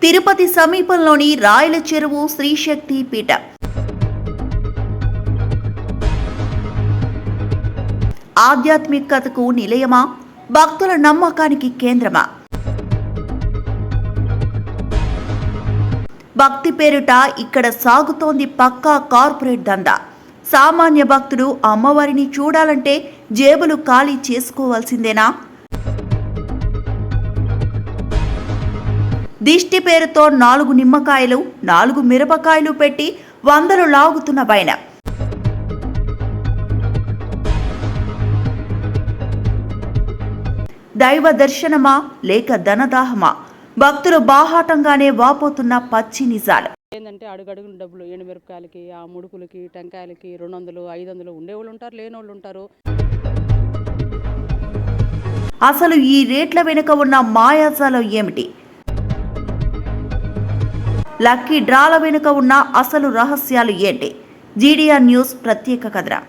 తిరుపతి సమీపంలోని రాయల చెరువు శ్రీశక్తి పీఠం. ఆధ్యాత్మికతకు నిలయమా, భక్తుల నమ్మకానికి కేంద్రమా? భక్తి పేరుట ఇక్కడ సాగుతోంది పక్కా కార్పొరేట్ దందా. సామాన్య భక్తుడు అమ్మవారిని చూడాలంటే జేబులు ఖాళీ చేసుకోవాల్సిందేనా? దిష్టి పేరుతో 4 నిమ్మకాయలు 4 మిరపకాయలు పెట్టి వందలు లాగుతున్న వైనం. దైవ దర్శనమా లేక ధనదాహమా? భక్తులు బాహాటంగానే వాపోతున్న పచ్చి నిజాలు. ఏంటంటే అడుగడుగున డబ్బులు ఎండుమిరపకాయలకి, ఆ ముడుకులకి, టెంకాయలకి 200, 500 ఉండేవాళ్ళు ఉంటారు, లేనోళ్ళు ఉంటారు. అసలు ఈ రేట్ల వెనుక ఉన్న మాయాజాలం ఏమిటి? లక్కీ డ్రాల వెనుక ఉన్న అసలు రహస్యాలు ఏంటి? జీడీఆర్ న్యూస్ ప్రత్యేక కథనం.